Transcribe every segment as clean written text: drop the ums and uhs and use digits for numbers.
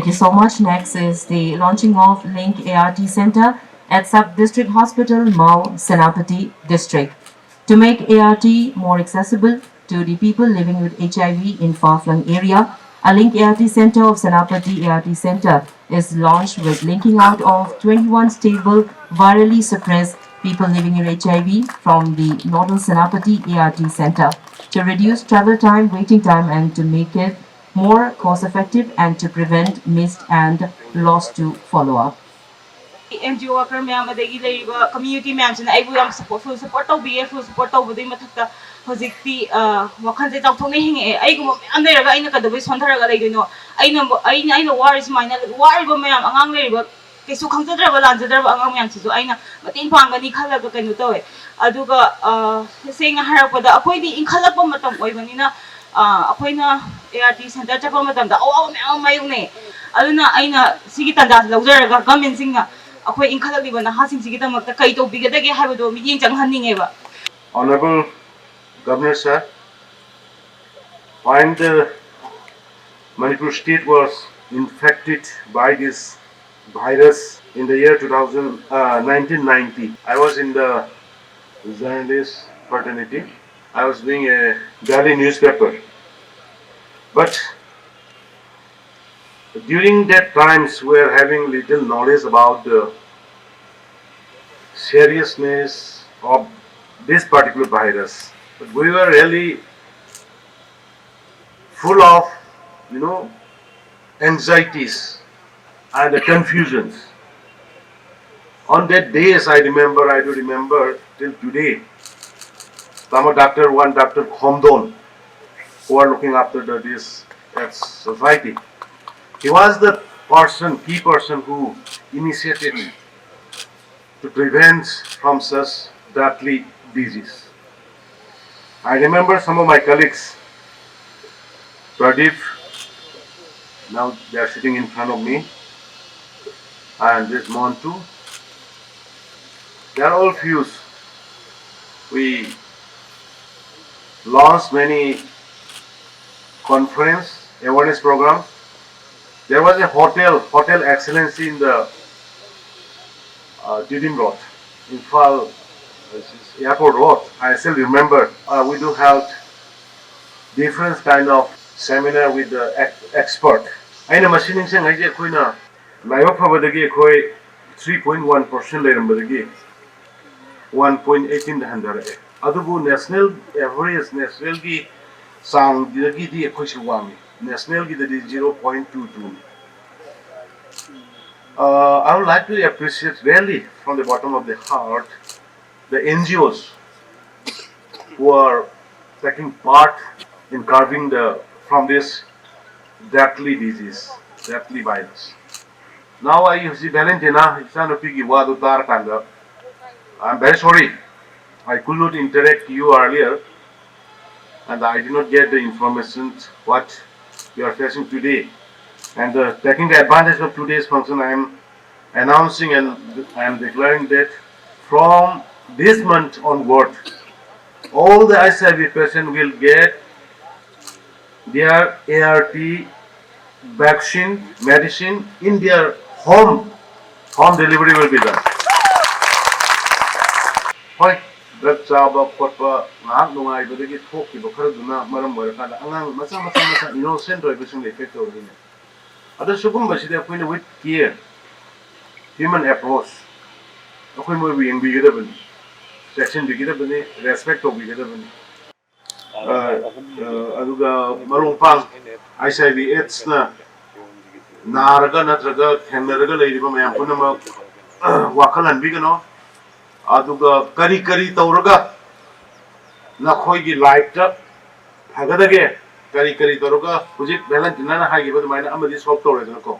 you so much. Next is the launching of Link ART Center at Sub-District Hospital, Mau, Senapati District. To make ART more accessible to the people living with HIV in far-flung area, a Link ART Center of Senapati ART Center is launched with linking out of 21 stable, virally suppressed people living in HIV from the Northern Senapati ART Center to reduce travel time, waiting time, and to make it more cost-effective and to prevent missed and lost to follow-up. NGO worker ma'am community ma'am से support full support full support हजिक्ति वखन से चाउथोने Hinge आइगुम ma'am लेरगा आइना कदबे सोंथरगा लेगिनो आइना वारिस माइना वारिबो ma'am अंगांग लेरिबो केसु खंगजद्रबा लांजद्रबा अंगांग ma'am Sissu आइना मतें पांगनी खलगा कइनो तवे अदुगा सेंगा हरपदा अखोइदि इंखलपा मतम ओइबनिना अखोइना ART centre चपा मतमदा अवा मैम मायुने अदुना आइना सिगी तंदा लौजरगा गवर्नमेंट सिंगना अखोइ इंखललिबा नहासिंग सिगी दमकता कइ तोबिगदगे हाबदो मियें चंगहन्निंगेबा Honorable Governor Sir, when the Manipur state was infected by this virus in the year 1990, I was in the journalist fraternity. I was doing a daily newspaper. But during that times, we were having little knowledge about the seriousness of this particular virus. But we were really full of, anxieties and confusions. On that days, I do remember till today, one Dr. Hon'ble, who are looking after this society. He was the key person who initiated to prevent from such deadly disease. I remember some of my colleagues, Pradeep, now they are sitting in front of me, and this Montu. They are all fused. We launched many conference, awareness programs. There was a hotel excellency in the Didim Road, Infal Airport Road. I still remember. We do have different kind of seminar with the expert. I know machining saying I just koina laiwa phabadagi koi 3.1% leirambadagi 1.18 handare. Adubu national average national ki sang dagi di koi siwami. National ki dadi 0.22. I would like to appreciate really from the bottom of the heart the NGOs who are taking part in curbing from this deadly disease, deadly virus. Now I see Valentina, I'm very sorry. I could not interact with you earlier and I did not get the information what you are facing today. And taking the advantage of today's function, I am announcing and I am declaring that from this month onward, all the HIV patients will get their ART vaccine, medicine in their home. Home delivery will be done. Hoy, drug chaba khotpa ngak nungai badagi thoki ba kharaduna maram oirakanda angang macha innocent oibasing effect tawdine. Ada sugumba sida akoina with care, human approach, akoi moi yengbigadabani, section bigidabani, respect obigidabani. Aduga marungpang HIV/AIDS na naraga natraga thenaraga leiriba mayam punamak wakalan bigano aduga kari tawraga nakhoigi life ta hagadage kari tawraga hujik Valentina na hagi badmaina amadi solve tawredana ko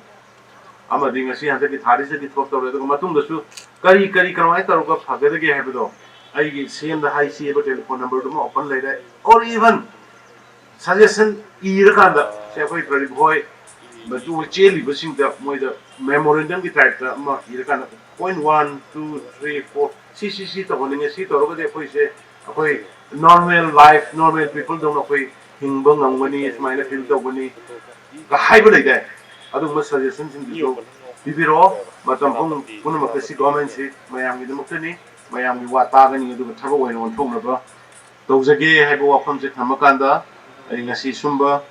amadi ngasi handaki tharisa di solve tawredana matungdasu kari karamai tawraga hagadage habado I same the high C telephone number to open later or even suggestion Irakanda, Safari boy, but you will chill wishing the memorandum with type Irakanda 0.1, 2, 3, 4, CCC to holding a seat or over there, say, okay, normal life, normal people don't know, Hingbong and money is minor field of money, the hybrid like that. ꯑꯗꯨꯒꯨꯝꯕ ꯁꯖꯦꯁꯟꯁꯤꯡꯗꯨꯁꯨ ꯄꯤꯕꯤꯔꯛꯑꯣ ꯃꯇꯝ ꯄꯨꯝꯅꯃꯛꯇ ꯁꯤ ꯒꯣꯔꯃꯦꯟꯁꯤ ꯃꯌꯥꯝꯒꯤꯗꯃꯛꯇꯅꯤ ꯃꯌꯥꯝꯒꯤ ꯋꯥ ꯇꯥꯒꯅꯤ ꯑꯗꯨꯒ ꯊꯕꯛ ꯑꯣꯏꯅ ꯑꯣꯟꯊꯣꯛꯅꯕ ꯇꯧꯖꯒꯦ ꯍꯥꯏꯕ ꯋꯥꯐꯝꯁꯦ ꯊꯝꯃꯀꯥꯟꯗ ꯑꯩ ꯉꯁꯤ ꯁꯨꯝꯕ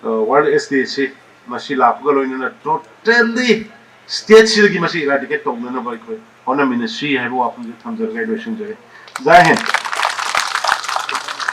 ꯋꯥꯔꯜ ꯑꯦꯖ ꯗꯦꯁꯤ ꯃꯁꯤ ꯂꯥꯛꯄꯒ ꯂꯣꯏꯅꯅ ꯇꯣꯇꯦꯜꯂꯤ ꯁ꯭ꯇꯦꯠꯁꯤꯗꯒꯤ ꯃꯁꯤ ꯏꯔꯥꯗꯤꯀꯦꯠ ꯇꯧꯅꯅꯕ ꯑꯩꯈꯣꯏ ꯍꯣꯠꯅꯃꯤꯟꯅꯁꯤ ꯍꯥꯏꯕ ꯋꯥꯐꯝꯁꯦ ꯊꯝꯖꯔꯒ ꯑꯩ ꯂꯣꯏꯁꯤꯟꯖꯔꯦ ꯖꯥꯏ ꯍꯤꯟ